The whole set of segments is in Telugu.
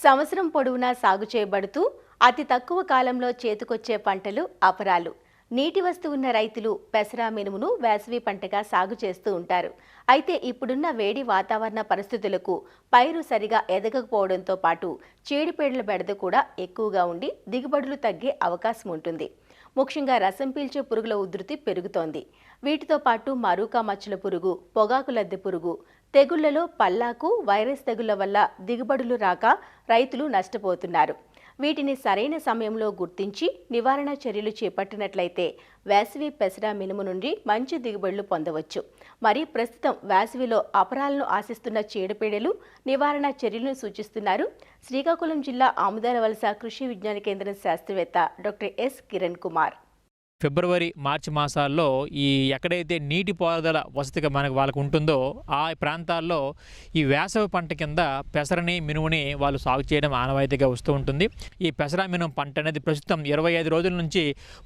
సంవత్సరం పొడవునా సాగు చేయబడుతూ అతి తక్కువ కాలంలో చేతికొచ్చే పంటలు అపరాలు. నీటి వస్తు ఉన్న రైతులు పెసర మినుమును వేసవి పంటగా సాగు చేస్తూ ఉంటారు. అయితే ఇప్పుడున్న వేడి వాతావరణ పరిస్థితులకు పైరు సరిగా ఎదగకపోవడంతో పాటు చీడిపీడల బెడద కూడా ఎక్కువగా ఉండి దిగుబడులు తగ్గే అవకాశం ఉంటుంది. ముఖ్యంగా రసం పీల్చే పురుగుల ఉధృతి పెరుగుతోంది. వీటితో పాటు మరూకా మచ్చల పురుగు, పొగాకు లద్దె పురుగు, తెగుళ్లలో పల్లాకు వైరస్ తెగుళ్ల వల్ల దిగుబడులు రాక రైతులు నష్టపోతున్నారు. వీటిని సరైన సమయంలో గుర్తించి నివారణ చర్యలు చేపట్టినట్లయితే వేసవి పెసర మినుము నుండి మంచి దిగుబడులు పొందవచ్చు. మరి ప్రస్తుతం వేసవిలో అపరాలను ఆశిస్తున్న చీడపీడలు నివారణ చర్యలను సూచిస్తున్నారు శ్రీకాకుళం జిల్లా ఆముదాలవలస కృషి విజ్ఞాన కేంద్రం శాస్త్రవేత్త డాక్టర్ ఎస్ కిరణ్ కుమార్. ఫిబ్రవరి, మార్చి మాసాల్లో ఎక్కడైతే నీటి పారుదల వసతిగా వాళ్ళకు ఉంటుందో ఆ ప్రాంతాల్లో ఈ వేసవి పంట కింద పెసరని, మినుముని వాళ్ళు సాగు చేయడం ఆనవాయితీగా వస్తూ ఉంటుంది. ఈ పెసర మినుము పంట అనేది ప్రస్తుతం 25 రోజుల నుంచి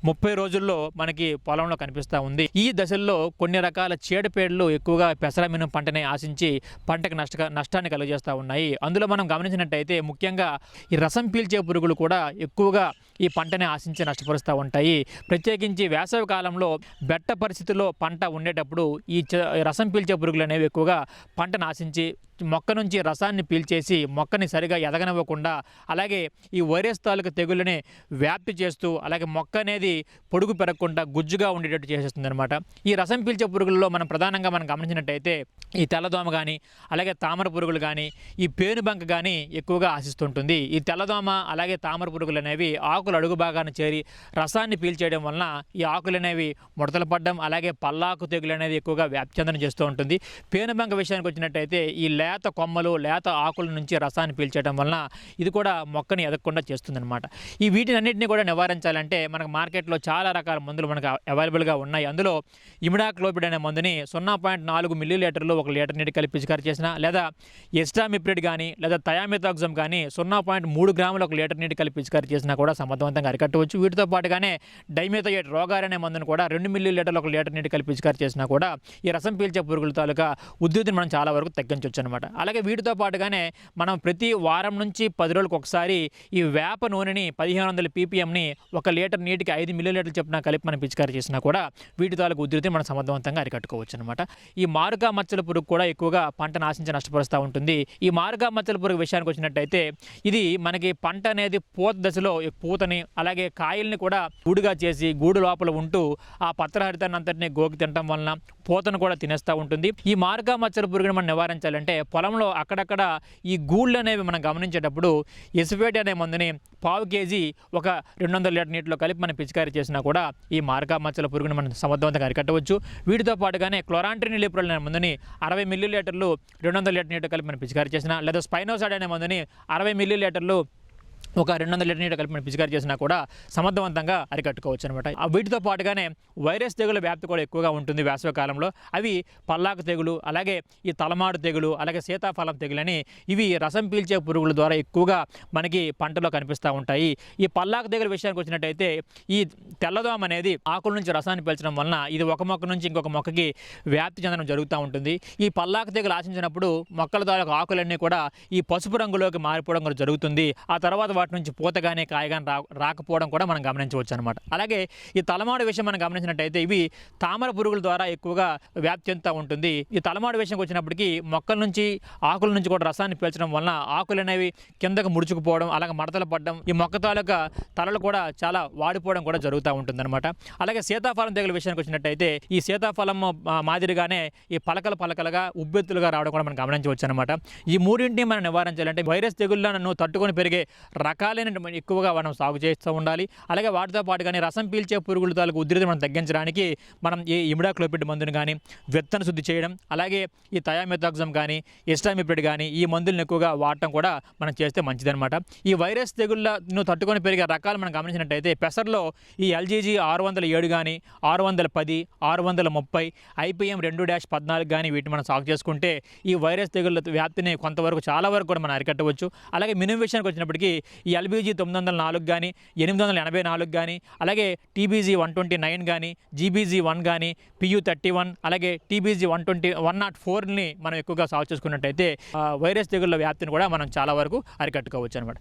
30 రోజుల్లో మనకి పొలంలో కనిపిస్తూ ఉంది. ఈ దశల్లో కొన్ని రకాల చీడపీడలు ఎక్కువగా పెసర మినుము పంటని ఆశించి పంటకు నష్టాన్ని కలుగజేస్తూ ఉన్నాయి. అందులో మనం గమనించినట్టయితే ముఖ్యంగా ఈ రసం పీల్చే పురుగులు కూడా ఎక్కువగా ఈ పంటని ఆశించి నష్టపరుస్తూ ఉంటాయి. ప్రత్యేకించి వేసవి కాలంలో బెట్ట పరిస్థితుల్లో పంట ఉండేటప్పుడు ఈ రసం పీల్చే పురుగులు అనేవి ఎక్కువగా పంటను ఆశించి మొక్క నుంచి రసాన్ని పీల్చేసి మొక్కని సరిగా ఎదగనివ్వకుండా, అలాగే ఈ వైరస్ తాలూకు తెగుళ్ళని వ్యాప్తి చేస్తూ, అలాగే మొక్క అనేది పొడుగు పెరగకుండా గుజ్జుగా ఉండేటట్టు చేసేస్తుంది అనమాట. ఈ రసం పీల్చే పురుగులలో మనం ప్రధానంగా గమనించినట్టయితే ఈ తెల్లదోమ కానీ, అలాగే తామర పురుగులు కానీ, ఈ పేనుబంక కానీ ఎక్కువగా ఆశిస్తుంటుంది. ఈ తెల్లదోమ అలాగే తామర పురుగులు అనేవి ఆకులు అడుగు భాగాన్ని చేరి రసాన్ని పీల్చేయడం వలన ఈ ఆకులు అనేవి ముడతలు పడడం, అలాగే పల్లాకు తెగులు అనేది ఎక్కువగా వ్యాప్తి చెందడం చేస్తూ ఉంటుంది. పేనుబంక విషయానికి వచ్చినట్టయితే ఈ లేత కొమ్మలు, లేత ఆకుల నుంచి రసాన్ని పీల్చడం వలన ఇది కూడా మొక్కని ఎదగకుండా చేస్తుందన్నమాట. ఈ వీటినన్నింటినీ కూడా నివారించాలంటే మనకు మార్కెట్లో చాలా రకాల మందులు మనకు అవైలబుల్గా ఉన్నాయి. అందులో ఇమిడాక్లోపిడ్ అనే మందుని 0.4 మిల్లీలీటర్లు 1 లీటర్ నీటి కలిపి పిచికారీ చేసినా, లేదా ఎస్టామిప్రిడ్ కానీ, లేదా థయామిథాక్సమ్ కానీ 0.3 గ్రాములు 1 లీటర్ నీటి కలిపి పిచికారీ చేసినా కూడా సమర్థవంతంగా అరికట్టవచ్చు. వీటితో పాటుగానే డైమెథోయేట్ రోగార్ అనే మందును కూడా 2 మిల్లీలీటర్లు 1 లీటర్ నీటి కలిపి పిచికారీ చేసినా కూడా ఈ రసం పీల్చే పురుగుల తాలూకా ఉధృతిని మనం చాలా వరకు తగ్గించవచ్చు అనమాట. అలాగే వీటితో పాటుగానే మనం ప్రతి వారం నుంచి 10 రోజులకు ఒకసారి ఈ వేప నూనెని 1500 ppmని 1 లీటర్ నీటికి 5 మిల్లీలీటర్లు చొప్పున కలిపి మనం పిచికారీ చేసినా కూడా వీటి తాలూకు ఉధృతిని మనం సమర్థవంతంగా అరికట్టుకోవచ్చు అనమాట. ఈ మారుకా మచ్చల పురుగు కూడా ఎక్కువగా పంటను ఆశించి నష్టపరుస్తూ ఉంటుంది. ఈ మారుకా మచ్చల పురుగు విషయానికి వచ్చినట్టయితే ఇది మనకి పంట అనేది పూత దశలో పూతని, అలాగే కాయల్ని కూడా గూడుగా చేసి గూడు లోపల ఉంటూ ఆ పత్రహరితాన్ని అంతటినీ గోకి తినడం వలన పూతను కూడా తినేస్తూ ఉంటుంది. ఈ మారుకా మచ్చల పురుగుని మనం నివారించాలంటే పొలంలో అక్కడక్కడ ఈ గూళ్ళు అనేవి మనం గమనించేటప్పుడు ఎసిఫేట్ అనే మందుని 1/4 kg 200 లీటర్ నీటిలో కలిపి మనం పిచికారీ చేసినా కూడా ఈ మారుకా మచ్చల పురుగుని మనం సమర్థవంతంగా అరికట్టవచ్చు. వీటితో పాటుగానే క్లోరాంట్రినిలిప్రోల్ అనే మందుని 60 మిల్లీలీటర్లు 200 లీటర్ నీటిలో కలిపి మనం పిచికారీ చేసినా, లేదా స్పైనోసాడ్ అనే మందుని 60 మిల్లీలీటర్లు 200 లీటర్ నీటి కలిపి పిచికారీ చేసినా కూడా సమర్థవంతంగా అరికట్టుకోవచ్చు అనమాట. వీటితో పాటుగానే వైరస్ తెగుల వ్యాప్తి కూడా ఎక్కువగా ఉంటుంది వేసవి కాలంలో. అవి పల్లాకు తెగులు, అలాగే ఈ తలమాడు తెగులు, అలాగే సీతాఫలం తెగులని ఇవి రసం పీల్చే పురుగుల ద్వారా ఎక్కువగా మనకి పంటలో కనిపిస్తూ ఉంటాయి. ఈ పల్లాకు తెగుల విషయానికి వచ్చినట్టయితే ఈ తెల్లదోమ అనేది ఆకుల నుంచి రసాన్ని పీల్చడం వలన ఇది ఒక మొక్క నుంచి ఇంకొక మొక్కకి వ్యాప్తి చెందడం జరుగుతూ ఉంటుంది. ఈ పల్లాకు తెగులు ఆశించినప్పుడు మొక్కల ద్వారా ఆకులన్నీ కూడా ఈ పసుపు రంగులోకి మారిపోవడం కూడా జరుగుతుంది. ఆ తర్వాత వాటి నుంచి పూత కానీ కాయ కానీ రాకపోవడం కూడా మనం గమనించవచ్చు అనమాట. అలాగే ఈ తలమాడు విషయం మనం గమనించినట్టయితే ఇవి తామర పురుగుల ద్వారా ఎక్కువగా వ్యాప్తి చెందుతూ ఉంటుంది. ఈ తలమాడు విషయంకి వచ్చినప్పటికీ మొక్కల నుంచి ఆకుల నుంచి కూడా రసాన్ని పీల్చడం వలన ఆకులు అనేవి కిందకు ముడుచుకుపోవడం, అలాగే మడతలు పడడం, ఈ మొక్క తాలూకా తలలు కూడా చాలా వాడిపోవడం కూడా జరుగుతూ ఉంటుంది అనమాట. అలాగే సీతాఫలం తెగుల విషయానికి వచ్చినట్టయితే ఈ సీతాఫలం మాదిరిగానే ఈ పలకలుగా ఉబ్బెత్తులుగా రావడం కూడా మనం గమనించవచ్చు అనమాట. ఈ మూడింటిని మనం నివారించాలంటే వైరస్ తెగుళ్లను తట్టుకొని పెరిగే రకాలైన ఎక్కువగా మనం సాగు చేస్తూ ఉండాలి. అలాగే వాటితో పాటు కానీ రసం పీల్చే పురుగుల తాలూకు ఉధృతి మనం తగ్గించడానికి మనం ఈ ఇమిడాక్లోపిడ్ మందుని కానీ విత్తన శుద్ధి చేయడం, అలాగే ఈ థయామిథాక్సమ్ కానీ ఎస్టామిప్రిడ్ కానీ ఈ మందులను ఎక్కువగా వాడటం కూడా మనం చేస్తే మంచిదన్నమాట. ఈ వైరస్ తెగుళ్లను తట్టుకొని పెరిగే రకాలు మనం గమనించినట్టయితే పెసర్లో ఈ LGG 607 కానీ 610, 630, IPM 2-14 కానీ వీటిని మనం సాగు చేసుకుంటే ఈ వైరస్ తెగుళ్ళ వ్యాప్తిని కొంతవరకు చాలా వరకు కూడా మనం అరికట్టవచ్చు. అలాగే మినుము విషయానికి వచ్చినప్పటికీ ఈ ఎల్బీజీ 904 కానీ 884 కానీ అలాగే టీబీజీ 129 కానీ జీబీజీ 1 కానీ PU31 అలాగే టీబీజీ 104ని మనం ఎక్కువగా సాగు చేసుకున్నట్టయితే వైరస్ తెగుళ్ళ వ్యాప్తిని కూడా మనం చాలా వరకు అరికట్టుకోవచ్చు అనమాట.